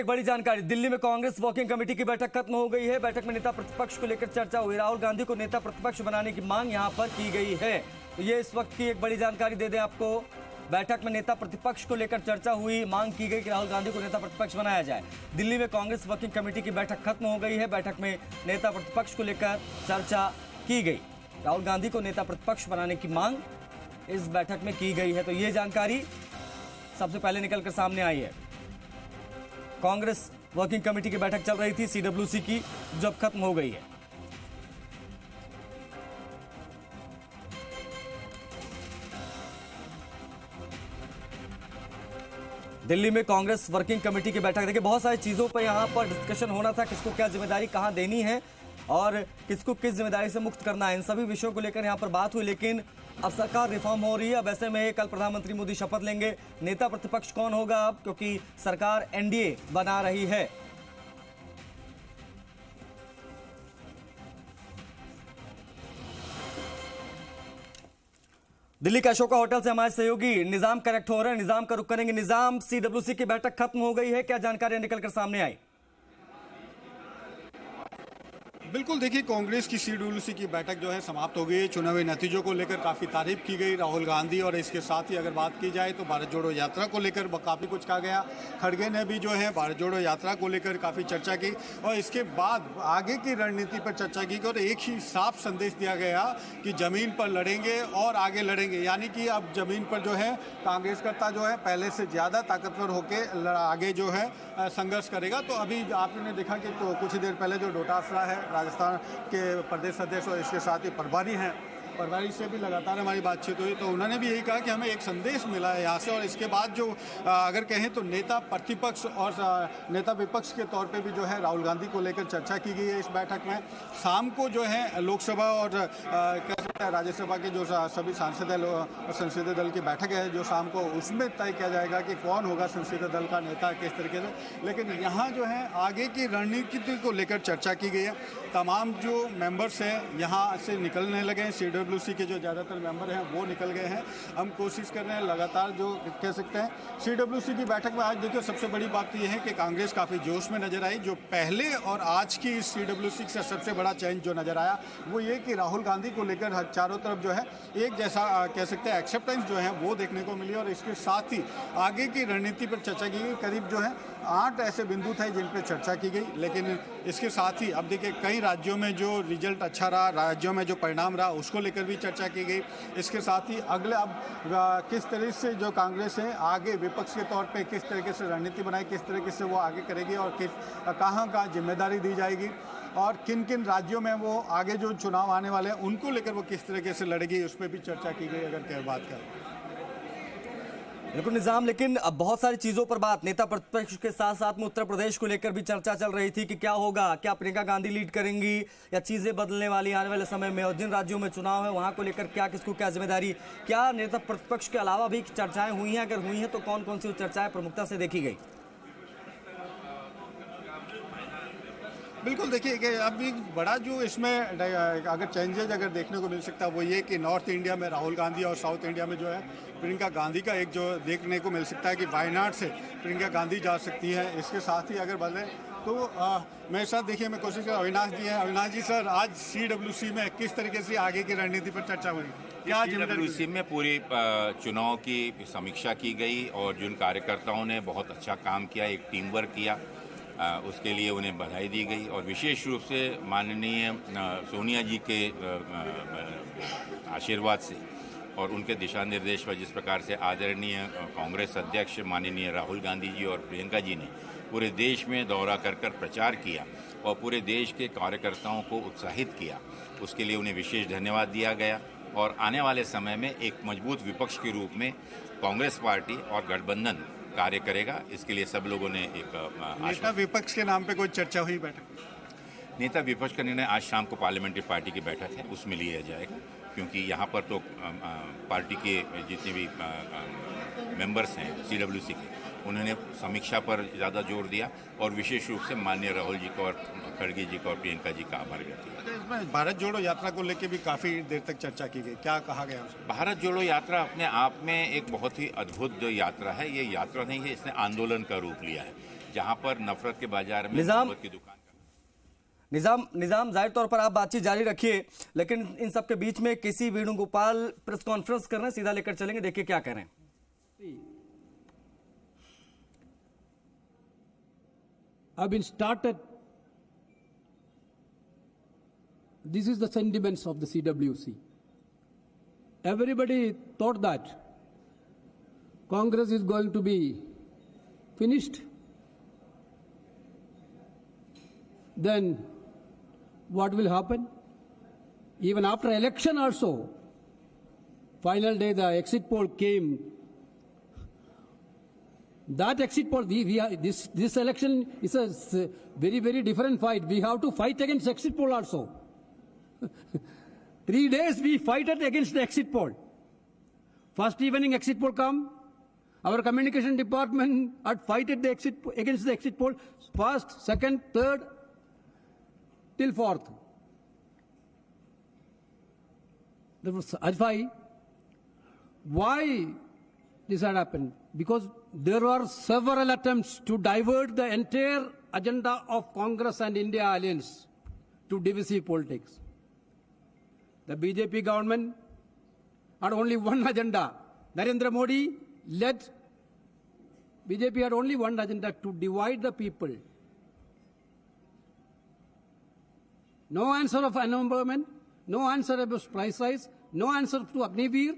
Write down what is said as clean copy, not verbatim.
एक बड़ी जानकारी, दिल्ली में कांग्रेस वर्किंग कमेटी की बैठक खत्म हो गई है। बैठक में नेता प्रतिपक्ष को लेकर चर्चा हुई। राहुल गांधी को नेता प्रतिपक्ष बनाने की मांग यहां पर की गई है। तो ये इस वक्त की एक बड़ी जानकारी दे दें आपको। बैठक में नेता प्रतिपक्ष को लेकर चर्चा हुई, मांग की गई कि राहुल गांधी को नेता प्रतिपक्ष बनाया जाए। दिल्ली में कांग्रेस वर्किंग कमेटी की बैठक खत्म हो गई है। बैठक में नेता प्रतिपक्ष को लेकर चर्चा की गई। राहुल गांधी को नेता प्रतिपक्ष बनाने की मांग इस बैठक में की गई है। तो ये जानकारी सबसे पहले निकलकर सामने आई है। कांग्रेस वर्किंग कमेटी की बैठक चल रही थी सीडब्ल्यूसी की, जो अब खत्म हो गई है। दिल्ली में कांग्रेस वर्किंग कमेटी की बैठक, देखिए बहुत सारी चीजों पर यहां पर डिस्कशन होना था, किसको क्या जिम्मेदारी कहां देनी है और किसको किस जिम्मेदारी से मुक्त करना है, इन सभी विषयों को लेकर यहां पर बात हुई। लेकिन अब सरकार रिफॉर्म हो रही है। अब ऐसे में कल प्रधानमंत्री मोदी शपथ लेंगे। नेता प्रतिपक्ष कौन होगा अब, क्योंकि सरकार एनडीए बना रही है। दिल्ली के अशोका होटल से हमारे सहयोगी निजाम कनेक्ट हो रहे हैं। निजाम का रुख करेंगे। निजाम, सीडब्ल्यूसी की बैठक खत्म हो गई है, क्या जानकारियां निकलकर सामने आई? बिल्कुल, देखिए कांग्रेस की सीडब्ल्यूसी की बैठक जो है समाप्त हो गई है। चुनावी नतीजों को लेकर काफ़ी तारीफ की गई राहुल गांधी, और इसके साथ ही अगर बात की जाए तो भारत जोड़ो यात्रा को लेकर काफ़ी कुछ कहा गया। खड़गे ने भी जो है भारत जोड़ो यात्रा को लेकर काफ़ी चर्चा की, और इसके बाद आगे की रणनीति पर चर्चा की और एक ही साफ संदेश दिया गया कि ज़मीन पर लड़ेंगे और आगे लड़ेंगे। यानी कि अब ज़मीन पर जो है कांग्रेस करता जो है पहले से ज़्यादा ताकतवर होकर आगे जो है संघर्ष करेगा। तो अभी आपने देखा कि तो कुछ ही देर पहले जो डोटासरा है राजस्थान के प्रदेश अध्यक्ष और इसके साथ ही प्रभारी हैं, प्रभारी से भी लगातार हमारी बातचीत हुई, तो उन्होंने भी यही कहा कि हमें एक संदेश मिला है यहाँ से। और इसके बाद जो अगर कहें तो नेता प्रतिपक्ष और नेता विपक्ष के तौर पे भी जो है राहुल गांधी को लेकर चर्चा की गई है इस बैठक में। शाम को जो है लोकसभा और कह सकते हैं राज्यसभा के जो सभी संसदीय दल की बैठक है जो शाम को, उसमें तय किया जाएगा कि कौन होगा संसदीय दल का नेता किस तरीके से। लेकिन यहाँ जो है आगे की रणनीति को लेकर चर्चा की गई है। तमाम जो मेंबर्स हैं यहाँ से निकलने लगे हैं। सीडब्ल्यूसी के जो ज़्यादातर मेंबर हैं वो निकल गए हैं। हम कोशिश कर रहे हैं लगातार, जो कह सकते हैं सीडब्ल्यूसी की बैठक में आज देखिए सबसे बड़ी बात यह है कि कांग्रेस काफ़ी जोश में नजर आई। जो पहले और आज की इस सीडब्ल्यूसी से सबसे बड़ा चेंज जो नजर आया वो ये कि राहुल गांधी को लेकर चारों तरफ जो है एक जैसा कह सकते हैं एक्सेप्टेंस जो है वो देखने को मिली, और इसके साथ ही आगे की रणनीति पर चर्चा की गई। करीब जो है 8 ऐसे बिंदु थे जिन पर चर्चा की गई। लेकिन इसके साथ ही अब देखिए कई राज्यों में जो रिजल्ट अच्छा रहा, राज्यों में जो परिणाम रहा उसको लेकर भी चर्चा की गई। इसके साथ ही अगले अब किस तरह से जो कांग्रेस है आगे विपक्ष के तौर पे किस तरीके से रणनीति बनाई, किस तरीके से वो आगे करेगी और कहाँ जिम्मेदारी दी जाएगी, और किन किन राज्यों में वो आगे जो चुनाव आने वाले हैं उनको लेकर वो किस तरीके से लड़ेगी, उस पर भी चर्चा की गई। अगर क्या बात करें बिल्कुल निजाम, लेकिन अब बहुत सारी चीजों पर बात, नेता प्रतिपक्ष के साथ साथ में उत्तर प्रदेश को लेकर भी चर्चा चल रही थी कि क्या होगा, क्या प्रियंका गांधी लीड करेंगी या चीजें बदलने वाली आने वाले समय में, और जिन राज्यों में चुनाव है वहां को लेकर क्या किसको क्या जिम्मेदारी, क्या नेता प्रतिपक्ष के अलावा भी चर्चाएं हुई हैं? अगर हुई हैं तो कौन कौन सी चर्चाएं प्रमुखता से देखी गई? बिल्कुल, देखिए कि अब एक बड़ा जो इसमें अगर चेंजेज अगर देखने को मिल सकता है वो ये कि नॉर्थ इंडिया में राहुल गांधी और साउथ इंडिया में जो है प्रियंका गांधी का एक जो देखने को मिल सकता है कि वायनाड से प्रियंका गांधी जा सकती है। इसके साथ ही अगर बदले तो मेरे साथ देखिए मैं कोशिश कर अविनाश जी हैं। अविनाश जी सर, आज सीडब्ल्यूसी में किस तरीके से आगे की रणनीति पर चर्चा हुई? क्या सीडब्ल्यूसी में पूरी चुनाव की समीक्षा की गई और जिन कार्यकर्ताओं ने बहुत अच्छा काम किया, एक टीम वर्क किया, उसके लिए उन्हें बधाई दी गई। और विशेष रूप से माननीय सोनिया जी के आशीर्वाद से और उनके दिशा निर्देश पर जिस प्रकार से आदरणीय कांग्रेस अध्यक्ष माननीय राहुल गांधी जी और प्रियंका जी ने पूरे देश में दौरा कर प्रचार किया और पूरे देश के कार्यकर्ताओं को उत्साहित किया, उसके लिए उन्हें विशेष धन्यवाद दिया गया। और आने वाले समय में एक मजबूत विपक्ष के रूप में कांग्रेस पार्टी और गठबंधन कार्य करेगा, इसके लिए सब लोगों ने एक नेता विपक्ष के नाम पे कोई चर्चा हुई बैठक? नेता विपक्ष का निर्णय आज शाम को पार्लियामेंट्री पार्टी की बैठक है उसमें लिया जाएगा, क्योंकि यहाँ पर तो पार्टी के जितने भी मेंबर्स हैं सीडब्ल्यूसी के, उन्होंने समीक्षा पर ज़्यादा जोर दिया और विशेष रूप से माननीय राहुल जी को और खड़गे जी को और प्रियंका जी का आभार व्यक्त किया। इसमें भारत जोड़ो यात्रा को लेकर भी काफ़ी देर तक चर्चा की गई, क्या कहा गया? भारत जोड़ो यात्रा अपने आप में एक बहुत ही अद्भुत यात्रा है। ये यात्रा नहीं है, इसने आंदोलन का रूप लिया है। जहां पर नफरत के बाजार में निजाम मोहब्बत की दुकान निजाम जाहिर तौर पर आप बातचीत जारी रखिए, लेकिन इन सबके बीच में केसी वेणुगोपाल प्रेस कॉन्फ्रेंस कर रहे हैं, सीधा लेकर चलेंगे, देखिए क्या कह रहे हैं। Have been started. This is the sentiments of the CWC. Everybody thought that Congress is going to be finished. Then what will happen? Even after election also, final day the exit poll came. That exit poll, this election is a very, very different fight. We have to fight against exit poll also. 3 days we fighted against the exit poll. First evening exit poll come. Our communication department had fighted against the exit poll. First, second, third, till fourth. Why this had happened? Because there were several attempts to divert the entire agenda of Congress and India alliance to divisive politics. The BJP government had only one agenda. Narendra Modi led BJP had only one agenda, to divide the people. No answer of unemployment, no answer about price rise, no answer to Agniveer,